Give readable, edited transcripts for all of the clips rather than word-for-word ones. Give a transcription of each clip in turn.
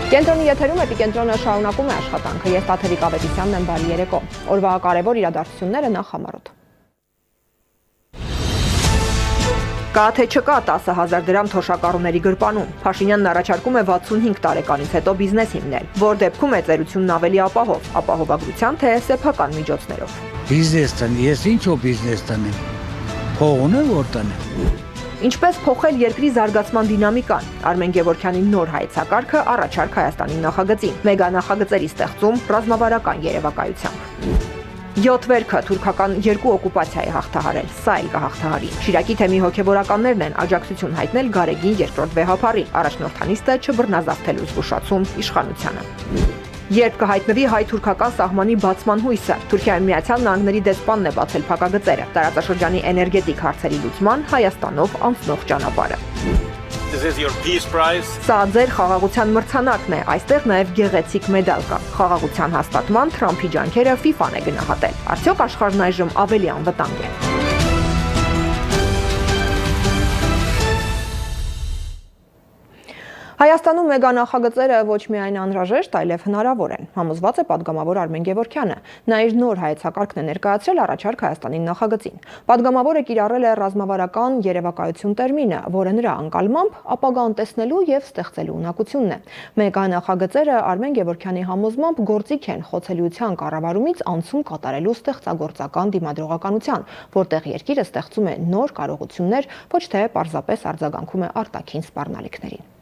Կենտրոնի եթերում Էպիկենտրոնը շարունակում է աշխատանքը, ես Տաթևիկ Ավետիսյանն եմ, բարի երեկո։ Օրվա կարևոր իրադարձությունները նախ համարոտ։ Կա թե չկա 10,000 դրամ թոշակառուների գրպանում։ Փաշինյանն առաջարկում է 65 տարեկանից հետո բիզնես հիմնել, որ դեպքում է ծերությունն ավելի ապահով, ապահովագրության թե սեփական միջոցներով։ Բիզնես տնի, ես ինչու բիզնես տնեմ, փող ունեմ որ տնեմ։ Ինչպես փոխել երկրի զարգացման դինամիկան, Արմեն Գևորգյանի նոր հայեցակարգը առաջարկ Հայաստանի նախագծին, մեգա նախագծերի ստեղծում ռազմավարական երևակայությամբ։ 7 վերքը թուրքական 2 օկուպացիա է հաղթահարել, սա էլ կհաղթահարի։ Շիրակի թեմի հոգևորականներն են աջակցություն հայտնել Գարեգին երկրորդ վեհապարի, առաջնորդանիստը չբռնազավթելու զգուշացում իշխանությանը։ Երբ կհայտնվի հայ-թուրքական սահմանի բացման հույսը, Թուրքիայի Միացյալ Նահանգների դեսպանն է բացել փակագծերը, տարածաշրջանի էներգետիկ հարցերի լուծման Հայաստանով անցնող ճանապարհը։ Սա ձեր խաղաղության մրցանակն է, այստեղ նաև գեղեցիկ մեդալ կա։ Խաղաղության հաստատման Թրամփի ջանքերը FIFA-ն է գնահատել։ Արդյոք աշխարհն այժմ ավելի անվտանգ է։ Հայաստանում մեգա նախագծերը ոչ միայն անհրաժեշտ, այլև հնարավոր են, համոզված է պատգամավոր Արմեն Գևորգյանը։ Նա իր նոր հայեցակարգն է ներկայացրել առաջարկ Հայաստանի նախագծին։ Պատգամավորը կիրառել է ռազմավարական երևակայություն տերմինը, որը նրա անկալմամբ ապագան տեսնելու եւ ստեղծելու ունակությունն է։ Մեգա նախագծերը Արմեն Գևորգյանի համոզմամբ գործիք են խոցելիության կառավարումից անցում կատարելու ստեղծագործական դիմադրողականության, որտեղ երկիրը ստեղծում է նոր կարողություններ, ոչ թե պարզապես արձագանքում է արտաքին սպառնալիքներին։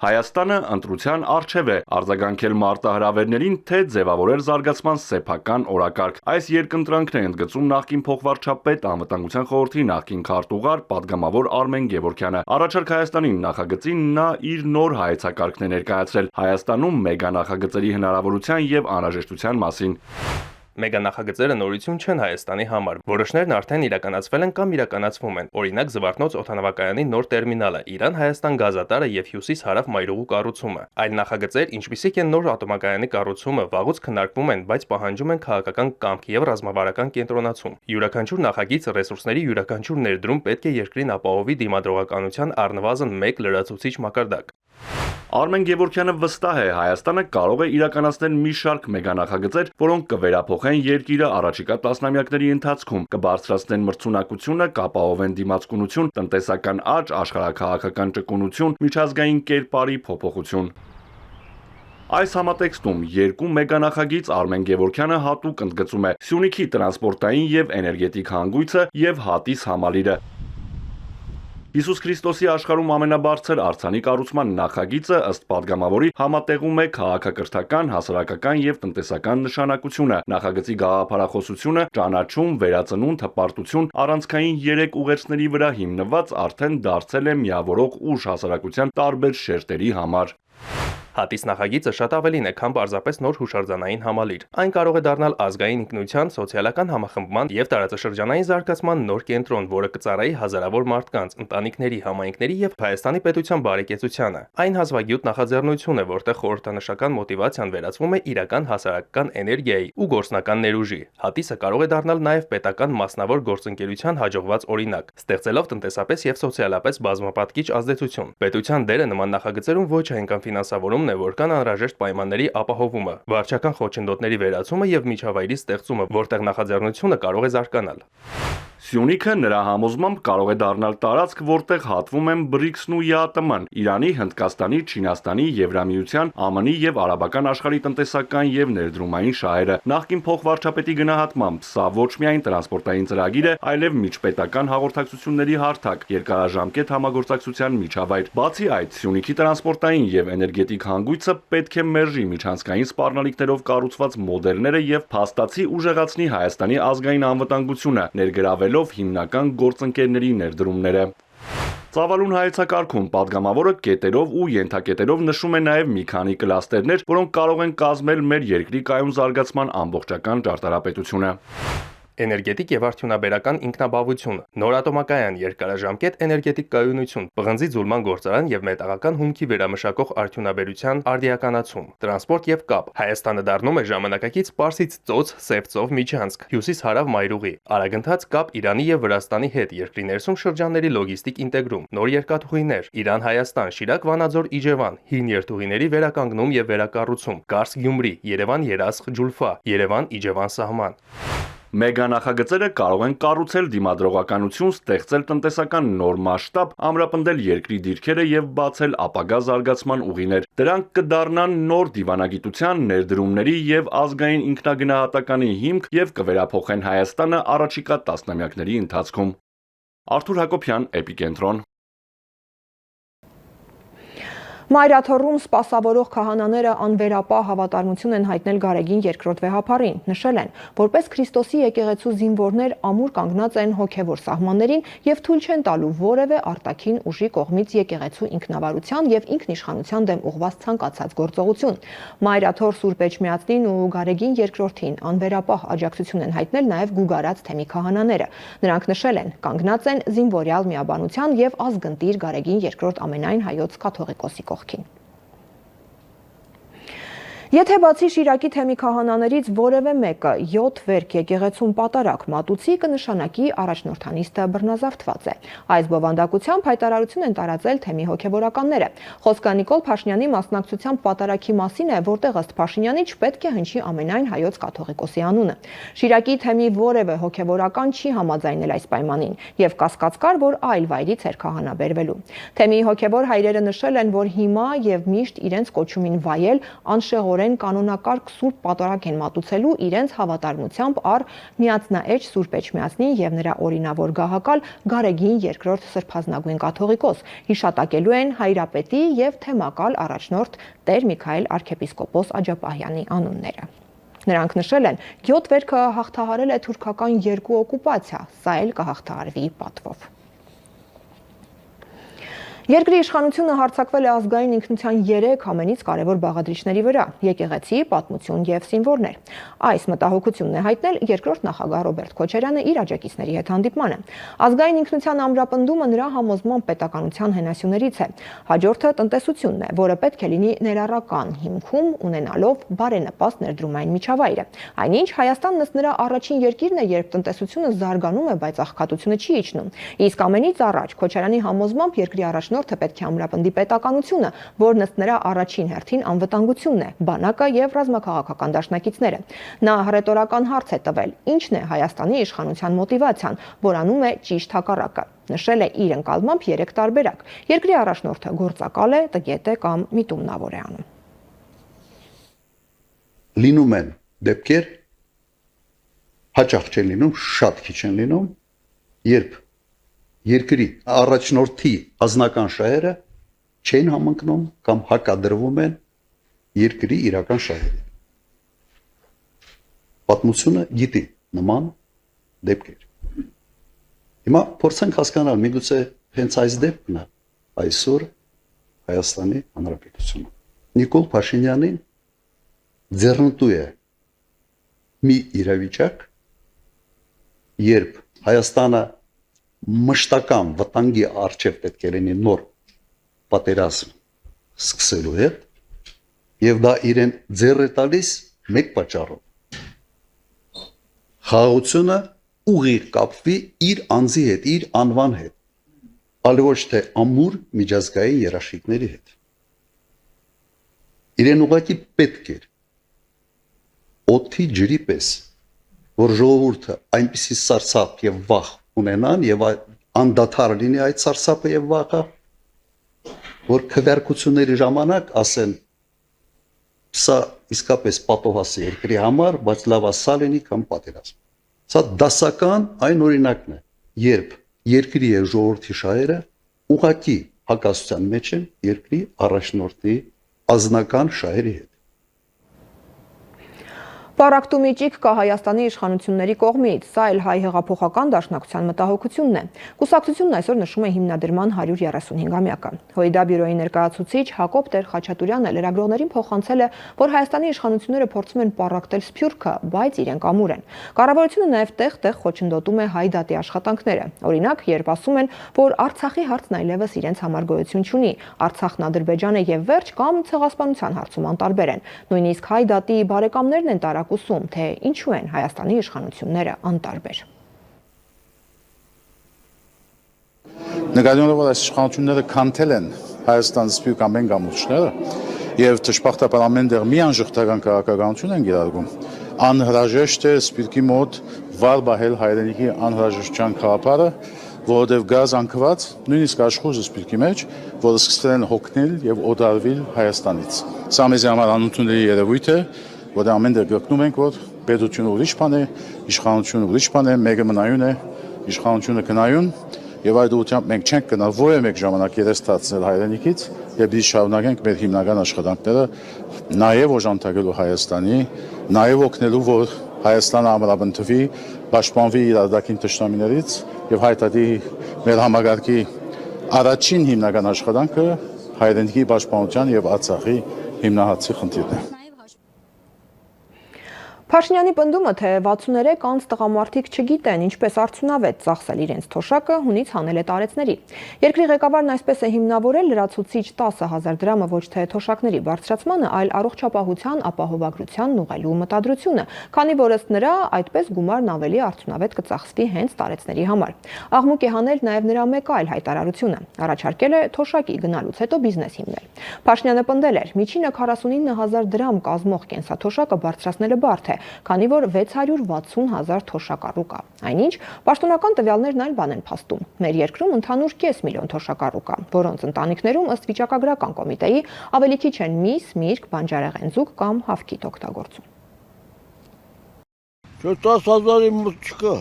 Հայաստանը ընտրության առջև է արձագանքել մարտահրավերներին, թե ձևավորել զարգացման սեփական օրակարգ։ Այս երկընտրանքն է ընդգծում նախկին փոխվարչապետ, անվտանգության խորհրդի նախկին քարտուղար, պատգամավոր Արմեն Գևորգյանը։ Առաջարկ Հայաստանի նախագծին նա իր նոր հայեցակարգն է ներկայացրել Հայաստանում մեգա նախագծերի հնարավորության եւ անհրաժեշտության մասին։ Մեգա նախագծերը նորություն չեն Հայաստանի համար։ Որոշներն արդեն իրականացվել են կամ իրականացվում են։ Օրինակ Զվարթնոց օդանավակայանի նոր տերմինալը, Իրան-Հայաստան գազատարը եւ Հյուսիս-Հարավ մայրուղու կառուցումը։ Այլ նախագծեր, ինչպիսիք են նոր ատոմակայանի կառուցումը, վաղուց քննարկվում են, բայց պահանջում են քաղաքական կամք եւ ռազմավարական կենտրոնացում։ Յուրաքանչյուր նախագիծ ռեսուրսների յուրաքանչյուր ներդրում պետք է երկրին ապահովի դիմադրողականության առնվազն 1 լրացուցիչ մակարդակ։ Արմեն Գևորգյանը վստահ է, Հայաստանը կարող է իրականացնել մի շարք մեգա նախագծեր, որոնք կվերափոխեն երկիրը առաջիկա տասնամյակների ընթացքում, կբարձրացնեն մրցունակությունը, կապահովեն դիմացկունություն, տնտեսական աճ, աշխարհաքաղաքական ճկունություն, միջազգային կերպարի փոփոխություն։ Այս համատեքստում երկու մեգա նախագիծ Արմեն Գևորգյանը հատուկ ընդգծում է Սյունիքի տրանսպորտային եւ էներգետիկ հանգույցը եւ Հատիս համալիրը։ Հիսուս Քրիստոսի աշխարհում ամենաբարձր արձանի կառուցման նախագիծը ըստ պատգամավորի համատեղում է քաղաքակրթական, հասարակական եւ տնտեսական նշանակությունը, նախագծի գաղափարախոսությունը, ճանաչում, վերածնունդ, հպարտություն, առանցքային 3 ուղերձների վրա հիմնված արդեն դարձել է միավորող ուժ հասարակության տարբեր շերտերի համար։ Հատիս նախագիծը շատ ավելին է, քան պարզապես նոր հուշարձանային համալիր։ Այն կարող է դառնալ ազգային ինքնության, սոցիալական համախմբման եւ տարածաշրջանային զարգացման նոր կենտրոն, որը կծառայի հազարավոր մարդկանց, ընտանիքների, համայնքների եւ Հայաստանի պետության բարեկեցությանը։ Այն հազվագյուտ նախաձեռնություն է, որտեղ խորհրդանշական մոտիվացիան վերածվում է իրական հասարակական էներգիայի ու գործնական ներուժի։ Հատիսը կարող է դառնալ նաեւ պետական մասնավոր գործընկերության հաջողված օրինակ, ստեղծելով տնտեսապես եւ սոցիալապես բազմապատկիչ ազդեցություն։ Պետության դերը նման նախագծերում ոչ այնքան ֆինանսավորում որքան անհրաժեշտ պայմանների ապահովումը, վարչական խոչընդոտների վերացումը եւ միջավայրի ստեղծումը, որտեղ նախաձեռնությունը կարող է զարգանալ։ Սյունիքը նրա համոզմամբ կարող է դառնալ տարածք, որտեղ հատվում են BRICS-ն ու ԵԱՏՄ-ն, Իրանի, Հնդկաստանի, Չինաստանի, Եվրամիության, ԱՄՆ-ի եւ արաբական աշխարհի տնտեսական եւ ներդրումային շահերը։ Նախկին փոխվարչապետի գնահատմամբ սա ոչ միայն տրանսպորտային ծրագիր է, այլև միջպետական հաղորդակցությունների հարթակ, երկարաժամկետ համագործակցության միջավայր։ Բացի այդ, Սյունիքի տրանսպորտային եւ էներգետիկ հանգույցը պետք է մերժի միջանցքային սպառնալիքներով կառուցված մոդելները եւ փաստացի ուժեղացնի Հայաստանի ազգային անվտանգությունը, ներգրավելով հիմնական գործընկերների ներդրումները։ Ծավալուն հայեցակարգում պատգամավորը կետերով ու ենթակետերով նշում է նաև մի քանի կլաստերներ, որոնք կարող են կազմել մեր երկրի կայուն զարգացման ամբողջական ճարտարապետությունը։ էներգետիկ եւ արդյունաբերական ինքնաբավություն, նոր ատոմակայան, երկարաժամկետ էներգետիկ կայունություն, պղնձի ձուլման գործարան եւ մետաղական հումքի վերամշակող արդյունաբերության արդիականացում, տրանսպորտ եւ կապ։ Հայաստանը դառնում է ժամանակակից Պարսից ծոց Սև ծով միջանցք, հյուսիս-հարավ մայրուղի, արագընթաց կապ Իրանի եւ Վրաստանի հետ, երկրի ներսում շրջանների լոգիստիկ ինտեգրում, նոր երկաթուղիներ, Իրան-Հայաստան, Շիրակ-Վանաձոր, Իջևան, հին երթուղիների վերականգնում եւ վերակառուցում, Կարս-Գյումրի, Երևան-Երասխ-Ջուլֆա, Երևան-Իջևան սահման։ Մեգանախագծերը կարող են կառուցել դիմադրողականություն, ստեղծել տնտեսական նոր մասշտաբ, ամրապնդել երկրի դիրքերը եւ բացել ապագա զարգացման ուղիներ։ Դրանք կդառնան նոր դիվանագիտության, ներդրումների եւ ազգային ինքնագնահատականի հիմք եւ կվերափոխեն Հայաստանը առաջիկա տասնամյակների ընթացքում։ Արթուր Հակոբյան, Էպիկենտրոն։ Մայրաթոռում սպասավորող քահանաները անվերապահ հավատարմություն են հայտնել Գարեգին երկրորդ վեհափառին, նշել են, որպես Քրիստոսի եկեղեցու զինվորներ ամուր կանգնած են հոգևոր սահմաններին եւ թույլ չեն տալու որևէ արտաքին ուժի կողմից եկեղեցու ինքնավարության եւ ինքնիշխանության դեմ ուղղված ցանկացած գործողություն։ Մայրաթոռ Սուրբ Էջմիածնին ու Գարեգին երկրորդին անվերապահ աջակցություն են հայտնել նաեւ Գուգարած թեմի քահանաները։ Նրանք նշել են, կանգնած են զինվորյալ միաբանության եւ ազգընտիր Գարեգին երկրորդ ամենայն հայոց կաթողիկոսի կողքին։ Եթե բացի Շիրակի թեմի քահանաներից որևէ մեկը 7 վերք եկեղեցում պատարակ մատուցի, կնշանակի առաջնորդանիստը բռնազավթված է։ Այս բովանդակությամբ հայտարարություն են տարածել թեմի հոգևորականները։ Խոսքը Նիկոլ Փաշինյանի մասնակցությամբ պատարակի մասին է, որտեղ ըստ Փաշինյանի չպետք է հնչի ամենայն հայոց կաթողիկոսի անունը։ Շիրակի թեմի որևէ հոգևորական չի համաձայնել այս պայմանին եւ կասկած կար, որ այլ վայրից էր քահանա բերվելու։ Թեմի հոգևոր հայրերը նշել են, որ հիմա եւ միշտ իրենց կոչումին վայել անշեղորեն կանոնակարգ Սուրբ պատարակ են մատուցելու իրենց հավատարմությամբ առ Միածնաէջ Սուրբ Էջմիածնին եւ նրա օրինավոր գահակալ Գարեգին երկրորդ սրբազնագույն կաթողիկոս, հիշատակելու են հայրապետի եւ թեմակալ առաջնորդ Տեր Միքայել arczepiskopos Աջապահյանի անունները։ Նրանք նշել են, 7 վերքը հաղթահարել է թուրքական 2 օկուպացիա, սա էլ կհաղթահարվի պատվով։ Երկրի իշխանությունը հարձակվել է ազգային ինքնության 3 ամենից կարևոր բաղադրիչների վրա՝ եկեղեցի, պատմություն եւ զինվորներ։ Այս մտահոգությունն է հայտնել երկրորդ նախագահ Ռոբերտ Քոչարյանը իր աջակիցների հետ հանդիպմանը։ Ազգային ինքնության ամրապնդումը նրա համոզման պետականության հենասյուներից է։ Հաջորդը տնտեսությունն է, որը պետք է լինի ներառական հիմքում ունենալով բարենպաստ ներդրումային միջավայրը։ Այնինչ Հայաստանն ըստ նրա առաջին երկիրն է, երբ տնտեսությունը զարգանում է, բայց աղքատությունը չի իջնում։ Իսկ ամենից առաջ Քոչարյանի համոզմամբ երկրի առաջնորդը պետք է ամրապնդի պետականությունը, որն ըստ նրա առաջին հերթին անվտանգությունն է, բանակը եւ ռազմաքաղաքական դաշնակիցները։ Նա հռետորական հարց է տվել. ինչն է Հայաստանի իշխանության մոտիվացիան, որ անում է ճիշտ հակառակը։ Նշել է իր ընկալմամբ 3 տարբերակ։ Երկրի առաջնորդը գործակալ է, տգետ է կամ միտումնավոր է անում։ Լինում են դեպքեր, հաճախ չեն լինում, շատ քիչ են լինում, երբ երկրի առաջնորդի ազնական շահերը չեն համընկնում կամ հակադրվում են երկրի իրական շահերին։ Պատմությունը գիտի նման դեպքեր։ Հիմա փորձենք հասկանալ, միգուցե հենց այս դեպքն է այսօր Հայաստանի Հանրապետությունը։ Նիկոլ Փաշինյանին ձեռնտու է մի իրավիճակ, երբ Հայաստանը մշտական վտանգի առջև պետք է լինի նոր պատերազմ սկսելու հետ, եւ դա իրեն ձեռ է տալիս մեկ պատճառով։ Խաղաղությունը ուղիղ կապվի իր անձի հետ, իր անվան հետ, այլ ոչ թե ամուր միջազգային երաշխիքների հետ։ Իրեն ուղղակի պետք էր օդի ջրի պես, որ ժողովուրդը այնպիսի սարսափ եւ վախ ունենան եւ անդադար լինի այդ սարսափը եւ վախը, որ քվեարկությունների ժամանակ ասեն սա իսկապես պատոհաս է երկրի համար, բայց լավ է սա լինի կամ պատերազմ։ Սա դասական այն օրինակն է, երբ երկրի եւ ժողովրդի շահերը ուղղակի հակասության մեջ են երկրի առաջնորդի ազնական շահերի հետ։ Պարակտումիճիկ կա Հայաստանի իշխանությունների կողմից, սա էլ հայ հեղափոխական դաշնակցության մտահոգությունն է։ Կուսակցությունն այսօր նշում է հիմնադրման 135-ամյակը։ ՀՅԴ բյուրոյի ներկայացուցիչ Հակոբ Տեր-Խաչատուրյանը լրագրողներին փոխանցել է, որ Հայաստանի իշխանությունները փորձում են պառակտել Սփյուռքը, բայց իրենք ամուր են։ Կառավարությունը նաև տեղ-տեղ խոչընդոտում է հայ դատի աշխատանքները։ Օրինակ, երբ ասում են, որ Արցախի հարցն այլևս իրենց համար գոյություն չունի, Արցախն Ադրբեջան է եւ վերջ կամ ցեղասպանության հարցում անտարբեր են։ Նույնիսկ հայ դատի բարեկամներն են տարակուսում, թե ինչու են Հայաստանի իշխանությունները անտարբեր։ Նկատելով, որ այս իշխանությունները քանթել են Հայաստանի սփյուռք ամեն գամուշները եւ ճշմարտաբար ամեն դեղ մի անժխտական քաղաքականություն են գերարգում, անհրաժեշտ է սփյուռքի մոտ վար բահել հայրենիքի անհրաժեշտության խաղապարը, որովհետև գազ անկված նույնիսկ աշխուժը սփյուռքի մեջ, որը սկսել են հոգնել եւ օդարվել Հայաստանից։ Սա մեզ համար անընդունելի երևույթ է, որ ամեն դեպք գտնում ենք, որ պետությունը ուրիշ բան է, իշխանությունը ուրիշ բան է, մեկը մնայուն է, իշխանությունը կնայուն, եւ այդ ուղղությամբ մենք չենք գնա որևէ մեկ ժամանակ երես ստացնել հայրենիքից եւ դի շարունակենք մեր հիմնական աշխատանքները նաեւ օժանդակելու Հայաստանի, նաեւ օգնելու, որ Հայաստանը ամրապնդվի, պաշտպանվի իր արտաքին թշնամիներից եւ հայտարարի մեր համագարկի առաջին հիմնական աշխատանքը հայրենիքի պաշտպանության եւ Արցախի հիմնահատցի խնդիրն է։ Փաշինյանի պնդումը, թե 63 անց տղամարդիկ չգիտեն ինչպես արդյունավետ ծախսել իրենց թոշակը, հունից հանել է տարեցների։ Երկրի ղեկավարն այսպես է հիմնավորել լրացուցիչ 10,000 դրամը ոչ թե թոշակների բարձրացմանը, այլ առողջապահության ապահովագրությանն ուղղելու մտադրությունը, քանի որ ըստ նրա այդպես գումարն ավելի արդյունավետ կծախսվի հենց տարեցների համար։ Աղմուկ է հանել նաև նրա մեկ այլ հայտարարությունը։ Առաջարկել է թոշակի գնալուց հետո բիզնես հիմնել։ Փաշինյանը պնդել էր, միջինը 49,000 դրամ կազմող կենսաթոշակը բարձրացնելը բարդ է, քանի որ 660,000 թոշակառու կա։ Այնինչ, պաշտոնական տվյալներն այլ բան են փաստում։ Մեր երկրում ընդհանուր կես միլիոն թոշակառու կա, որոնց ընտանիքներում ըստ վիճակագրական կոմիտեի ավելի քիչ են միս, միրգ, բանջարեղենձուկ կամ հավքիթ օգտագործում։ 10,000-ի մոտ չկա։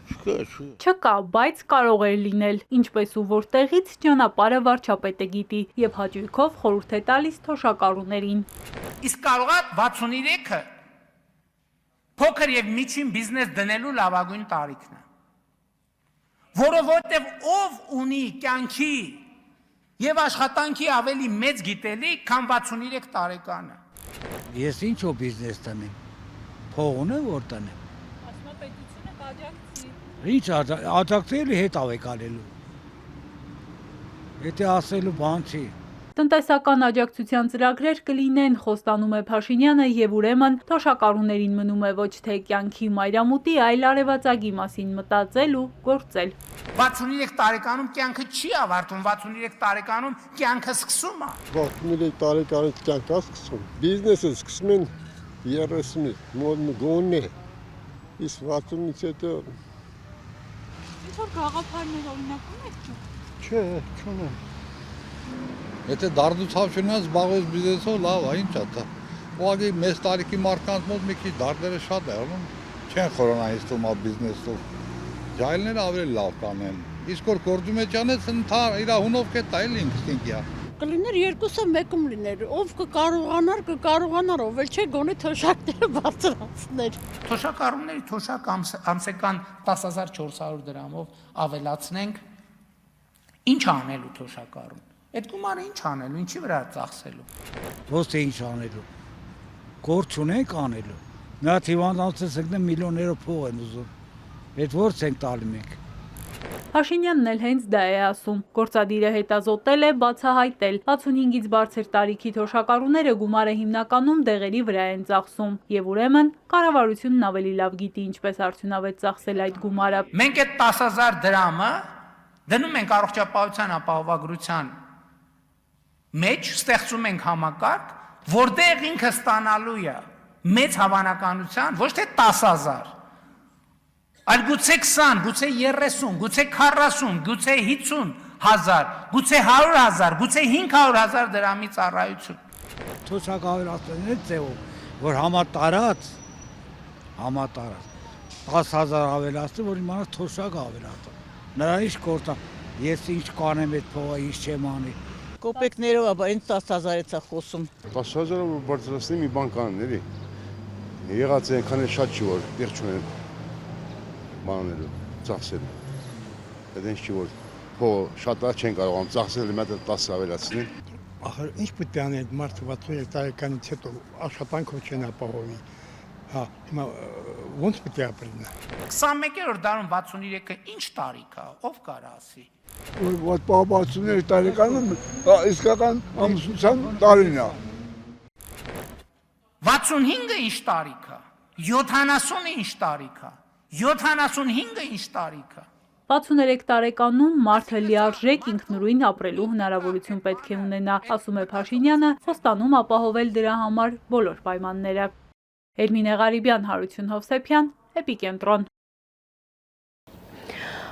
Չկա, բայց կարող էր լինել, ինչպես ու որտեղից ճանապարհը վարչապետը գիտի եւ հաճույքով խորհուրդ է տալիս թոշակառուներին։ Իսկ կարող է 63-ը փոքր եւ միջին բիզնես դնելու լավագույն տարիքն է։ Որովհետեւ ով ունի կյանքի եւ աշխատանքի ավելի մեծ գիտելիք, քան 63 տարեկանը։ Ես ինչու բիզնես տնեմ։ Փող ունեմ որ տնեմ։ Պետությունը կաջակցի։ Ինչ աջակցելի հետ ավեկալելու։ Եթե ասելու բան չի։ Տնտեսական աջակցության ծրագրեր կլինեն, խոստանում է Փաշինյանը, եւ ուրեմն թոշակառուներին մնում է ոչ թե կյանքի մայրամուտի, այլ արևածագի մասին մտածել ու գործել։ 63 տարեկանում կյանքը չի ավարտվում, 63 տարեկանում կյանքը սկսում է։ 63 տարեկանից կյանք է սկսում։ Բիզնեսը սկսում են 30-ից, մոտ գոնե։ Իսկ 60-ից հետո Ինչ-որ գաղափարներ օրինակ ունեք չէ, չունեմ։ Եթե դարդուցավ չունենաս, զբաղվես բիզնեսով, լավ, ինչ է դա։ Ուղղակի մեծ տարիքի մարդկանց մոտ մի քիչ դարդերը շատ է, չեն խորոնայից տումա բիզնեսով։ Ջայլները ավելի լավ կանեն։ Իսկ որ գործի մեջ անես, իր հունով կետա էլ ինքստինքյա։ Կլիներ երկուսը մեկում լիներ, ով կկարողանար, ով էլ չէ գոնե թոշակները բարձրացներ։ Թոշակառուների թոշակ ամսական 10,400 դրամով ավելացնենք, ինչ անելու թոշակառուն։ Այդ գումարը ինչ անելու, ինչի վրա ծախսելու։ Ոնց է ինչ անելու։ Գործ ունենք անելու։ Նա թիվանացած եկնեմ միլիոներով փող են ուզում։ Այդ ո՞րց ենք տալի մենք։ Փաշինյանն էլ հենց դա է ասում։ Գործադիրը հետազոտել է, բացահայտել 65-ից բարձր տարիքի թոշակառուները գումարը հիմնականում դեղերի վրա են ծախսում, եւ ուրեմն կառավարությունն ավելի լավ գիտի ինչպես արդյունավետ ծախսել այդ գումարը։ Մենք այդ 10,000 դրամը դնում ենք առողջապահության ապահովագրության մեջ, ստեղծում ենք համակարգ, որտեղ ինքը ստանալու է մեծ հավանականության ոչ թե 10,000, այլ գուցե 20, գուցե 30, գուցե 40, գուցե 50,000, գուցե 100,000, գուցե 500,000 դրամի ծառայություն։ Թոշակ ավելացնել ձևով, որ համատարած 10,000 ավելացնել, որ իմանաս թոշակ ավելացնել։ Նրա ինչ գործա, ես ինչ կանեմ այդ փողը, ինչ չեմ անի։ Կոպեկներով, բայց 10,000-ից է խոսում։ 10,000-ը բարձրացնի մի բան կանեն, էլի։ Եղած է այնքան էլ շատ չի, որ տեղ չունեն մանելու, ծախսելու։ Այդ ինչ չի, որ փողը շատ չեն կարողանում ծախսել, մի հատ 10 ավելացնել։ Ախր ինչ պետք է անել մարդը 63 տարեկանից հետո աշխատանքով չեն ապահովի։ Հա, հիմա ո՞նց պետք է ապրեն։ 21-րդ դարում 63-ը ինչ տարիք է, ով կարա ասի։ Որ 63 տարեկանում իսկական ամուսնության տարին է։ 65-ը ինչ տարիք է, 70-ը ինչ տարիք է, 75-ը ինչ տարիք է։ 63 տարեկանում մարդը լիարժեք ինքնուրույն ապրելու հնարավորություն պետք է ունենա, ասում է Փաշինյանը, խոստանում ապահովել դրա համար բոլոր պայմանները։ Էրմինե Ղարիբյան, Հարություն Հովսեփյան, Էպիկենտրոն։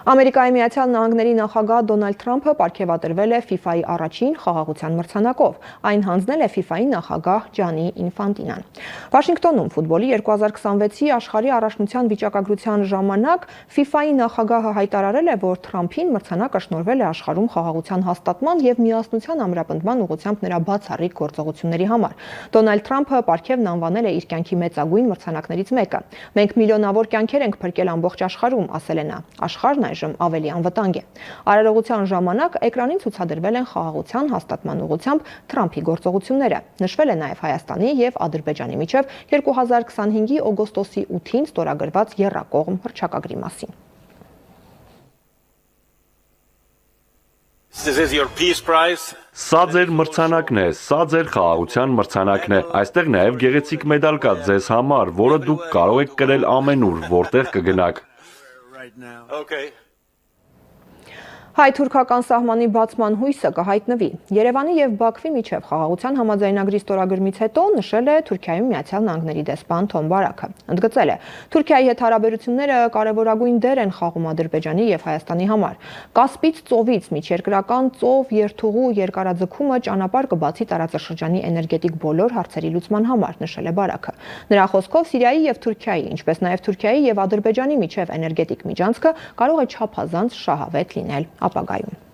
Ամերիկայի Միացյալ Նահանգների նախագահ Դոնալդ Թրամփը պարգևատրվել է FIFA-ի առաջին խաղաղության մրցանակով։ Այն հանձնել է FIFA-ի նախագահ Ջանի Ինֆանտինան։ Վաշինգտոնում ֆուտբոլի 2026-ի աշխարհի առաջնության վիճակագրության ժամանակ FIFA-ի նախագահը հայտարարել է, որ Թրամփին մրցանակը շնորհվել է աշխարհում խաղաղության հաստատման եւ միասնության ամրապնդման ուղղությամբ նրա բացառիկ գործողությունների համար։ Դոնալդ Թրամփը պարգևն անվանել է իր կյանքի մեծագույն մրցանակներից մեկը։ Մենք միլիոնավոր կյանքեր ենք փրկել ամբողջ աշխարհում, ասել է նա։ Աշխարհն ավելի անվտանգ է։ Արարողության ժամանակ էկրանին ցուցադրվել են խաղաղության հաստատման ուղղությամբ Թրամփի գործողությունները։ Նշվել է նաև Հայաստանի եւ Ադրբեջանի միջև 2025-ի օգոստոսի 8-ին ստորագրված եռակողմ հռչակագրի մասին։ Սա ձեր մրցանակն է, սա ձեր խաղաղության մրցանակն է։ Այստեղ նաև գեղեցիկ մեդալ կա ձեզ համար, որը դուք կարող եք կրել ամենուր, որտեղ կգնաք։ Հայ-թուրքական սահմանի բացման հույսը կհայտնվի։ Երևանի եւ Բաքվի միջև խաղաղության համաձայնագրի ստորագրումից հետո նշել է Թուրքիայում Միացյալ Նահանգների դեսպան Թոմ Բարաքը։ Ընդգծել է. Թուրքիայի հետ հարաբերությունները կարևորագույն դեր են խաղում Ադրբեջանի եւ Հայաստանի համար։ Կասպից ծովից միջերկրական ծով երթուղու երկարաձգումը ճանապարհ կբացի տարածաշրջանի էներգետիկ բոլոր հարցերի լուծման համար, նշել է Բարաքը։ Նրա խոսքով Սիրիայի եւ Թուրքիայի, ինչպես նաեւ Թուրքիայի եւ Ադրբեջանի միջև էներգետիկ միջանցքը կարող է չափազանց շահավետ լինել ապագայում։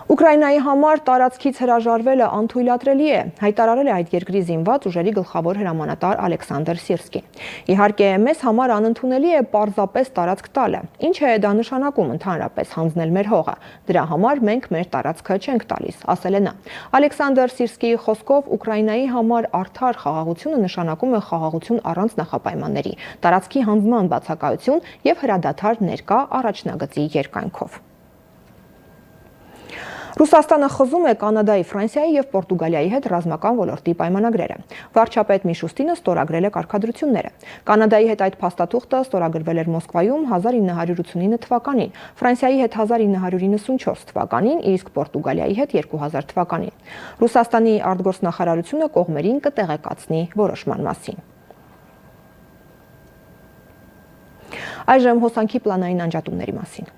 Ուկրաինայի համար տարածքից հրաժարվելը անթույլատրելի է, հայտարարել է այդ երկրի զինված ուժերի գլխավոր հրամանատար Ալեքսանդր Սիրսկին։ Իհարկե, մեզ համար անընդունելի է պարզապես տարածք տալը։ Ինչ է դա նշանակում ընդհանրապես հանձնել մեր հողը։ Դրա համար մենք մեր տարածքը չենք տալիս, ասել է նա։ Ալեքսանդր Սիրսկիի խոսքով Ուկրաինայի համար արդար խաղաղությունը նշանակում է խաղաղություն առանց նախապայմանների, տարածքի հանձնման բացակայություն եւ հրադադար ներկա առաջնագծի երկայնքով։ Ռուսաստանը խզում է Կանադայի, Ֆրանսիայի եւ Պորտուգալիայի հետ ռազմական ոլորտի պայմանագրերը։ Վարչապետ Միշուստինը ստորագրել է կարգադրությունները։ Կանադայի հետ այդ փաստաթուղթը ստորագրվել էր Մոսկվայում 1989 թվականին, Ֆրանսիայի հետ 1994 թվականին, իսկ Պորտուգալիայի հետ 2000 թվականին։ Ռուսաստանի արտգործնախարարությունը կողմերին կտեղեկացնի որոշման մասին։ Այժմ հոսանքի պլանային անջատումների մասին։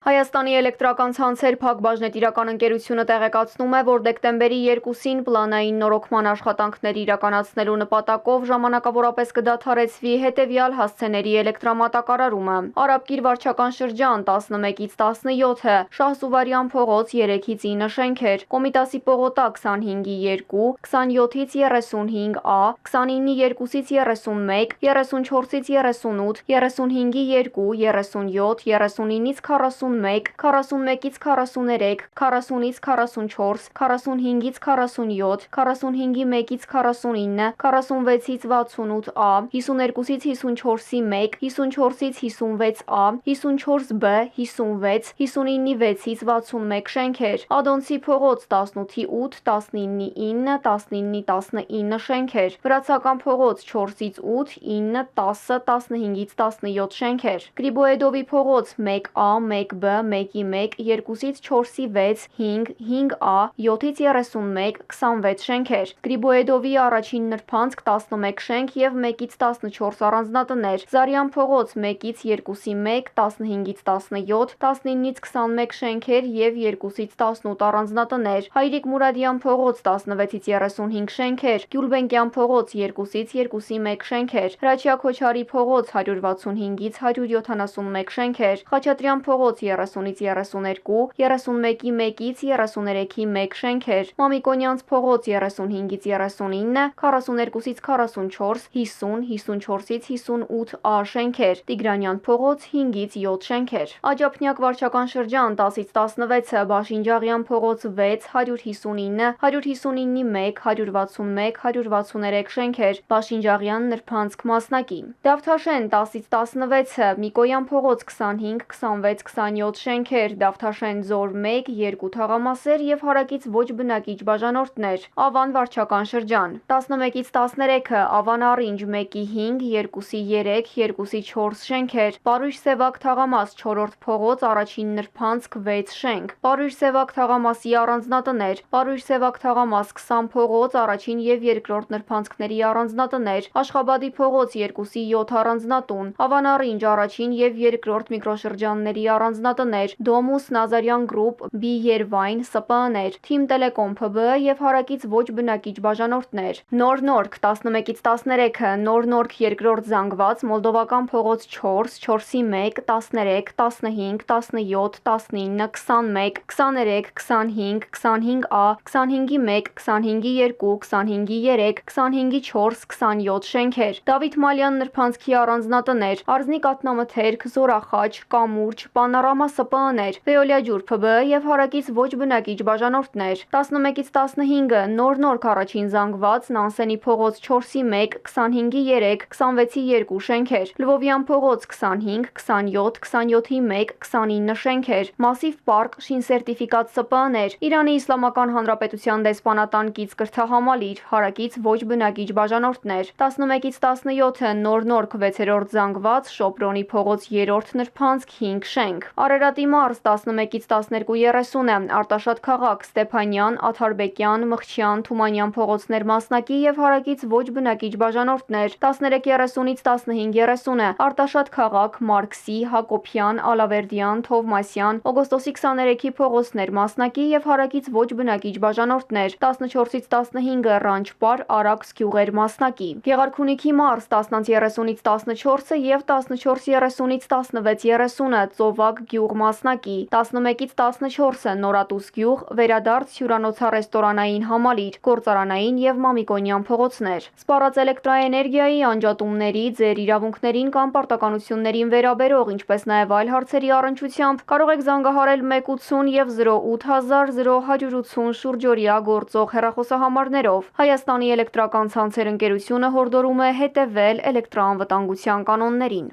Հայաստանի էլեկտրական ցանցեր Փակ բաժնետիրական ընկերությունը տեղեկացնում է, որ դեկտեմբերի 2-ին պլանային նորոգման աշխատանքներ իրականացնելու նպատակով ժամանակավորապես կդադարեցվի հետևյալ հասցեների էլեկտրամատակարարումը։ Արաբկիր վարչական շրջան 11-ից 17-ը, Շահսուվարյան փողոց 3-ից 9 շենքեր, Կոմիտասի պողոտա 25-ի 2, 27-ից 35A, 29-ի 2-ից 31, 34-ից 38, 35-ի 2, 37, 39-ից 40 41-ից 43, 40-ից 44, 45-ից 47, 45-ի 1-ից 49, 46-ից 68A, 52-ից 54-ի 1, 54-ից 56A, 54B, 56, 59-ի 6-ից 61 շենքեր, Ադոնցի փողոց 18-ի 8, 19-ի 9, 19-ի 19 շենքեր, Վրացական փողոց 4-ից 8, 9, 10, 15-ից 17 շենքեր, Գրիբոեդովի փողոց 1A, 1B, 1-ի 1, 2-ից 4-ի 6, 5, 5A, 7-ից 31, 26 шենքեր, Գրիբոեդովի առաջին նրբանցք 11 շենք եւ 1-ից 14 առանձնատներ, Զարյան փողոց 1-ից 2-ի 1, 15-ից 17, 19-ից 21 շենքեր եւ 2-ից 18 առանձնատներ, Հայրիկ Մուրադյան փողոց 16-ից 35 շենքեր, Գյուլբենկյան փողոց 2-ից 2-ի 1 շենքեր, Հրաչյա Քոչարի փողոց 165-ից 171 շենքեր, Խաչատրյան փողոց 30-ից 32, 31-ի 1-ից 33-ի 1 շենքեր, Մամիկոնյանց փողոց 35-ից 39, 42-ից 44, 50, 54-ից 58 A շենքեր, Տիգրանյան փողոց 5-ից 7 շենքեր, Աջափնյակ վարչական շրջան 10-ից 16, Բաշինջաղյան փողոց 6, 159, 159-ի 1, 161, 163 շենքեր, Բաշինջաղյան Նրբանցք մասնակի, Դավթաշեն 10-ից 16, Միկոյան փողոց 25, 26, 27 շենքեր, Դավթաշեն Ձոր 1, 2 թաղամասեր եւ հարակից ոչ բնակիչ բաժանորդներ, Ավան վարչական շրջան 11-ից 13, Ավան Առինջ 1-ի 5, 2-ի 3, 2-ի 4 շենքեր, Պարույր Սևակ թաղամաս 4-րդ փողոց առաջին Նրբանցք 6 շենք, Պարույր Սևակ թաղամասի առանձնատներ, Պարույր Սևակ թաղամաս 20 փողոց առաջին եւ երկրորդ Նրբանցքների առանձնատներ, Աշխաբադի փողոց 2-ի 7 առանձնատուն, Ավան Առինջ առաջին եւ երկրորդ միկրոշրջանների առանձնատներ, Դոմուս Նազարյան գրուպ, B Երվայն, ՍՊԸ-ներ, Թիմ Տելեկոմ ՓԲ եւ հարակից ոչ բնակիչ բաժանորդներ, Նոր Նորք 11-ից 13, Նոր Նորք երկրորդ զանգված, Մոլդովական փողոց 4, 4-ի 1, 13, 15, 17, 19, 21, 23, 25, 25A, 25-ի 1, 25-ի 2, 25-ի 3, 25-ի 4, 27 շենքեր, Դավիթ Մալյան Նրբանցքի առանձնատներ, Արզնի Կատնամթերք, Զորախաչ, Կամուրջ, Պանարամա ՍՊԸ-ներ, Վեոլիա ջուր ՓԲ եւ հարակից ոչ բնակիչ բաժանորդներ, 11-ից 15, Նոր Նորք առաջին զանգված, Նանսենի փողոց 4-ի 1, 25-ի 3, 26-ի 2 շենքեր, Լվովյան փողոց 25, 27, 27-ի 1, 29 շենքեր, Մասիվ պարկ, շինսերտիֆիկատ ՍՊԸ-ներ, Իրանի Իսլամական Հանրապետության դեսպանատան կից կրթահամալիր, հարակից ոչ բնակիչ բաժանորդներ, 11-ից 17, Նոր Նորք 6-րդ զանգված, Շոպրոնի փողոց 3-րդ Նրբանցք 5 շենք, Արարատի մարզ 11-ից 12:30, Արտաշատ քաղաք, Ստեփանյան, Աթարբեկյան, Մխչյան, Թումանյան փողոցներ մասնակի եւ հարակից ոչ բնակիչ բաժանորդներ, 13:30-ից 15:30, Արտաշատ քաղաք, Մարքսի, Հակոբյան, Ալավերդյան, Թովմասյան, Օգոստոսի 23-ի փողոցներ մասնակի եւ հարակից ոչ բնակիչ բաժանորդներ, 14-ից 15, Ռանչպար, Արաքս գյուղեր մասնակի, Գեղարքունիքի մարզ 10:30-ից 14 եւ 14:30-ից 16:30, Ծովակ գյուղ մասնակի, 11-ից 14, Նորատուս գյուղ, Վերադարձ հյուրանոցառեստորանային համալիր, Գործարանային եւ Մամիկոնյան փողոցներ, Սպառած էլեկտրաէներգիայի անջատումների, ձեր իրավունքներին կամ պարտականություններին վերաբերող, ինչպես նաեւ այլ հարցերի առնչությամբ կարող եք զանգահարել 180 եւ 0800180 շուրջօրյա գործող հեռախոսահամարներով։ Հայաստանի էլեկտրական ցանցեր ընկերությունը հորդորում է հետևել էլեկտրաանվտանգության կանոններին։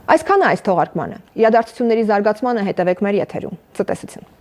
Այսքանը այս թողարկմանը։ Իրադարձությունների զարգացմանը հետևեք մեր եթերում։ Ցտեսություն։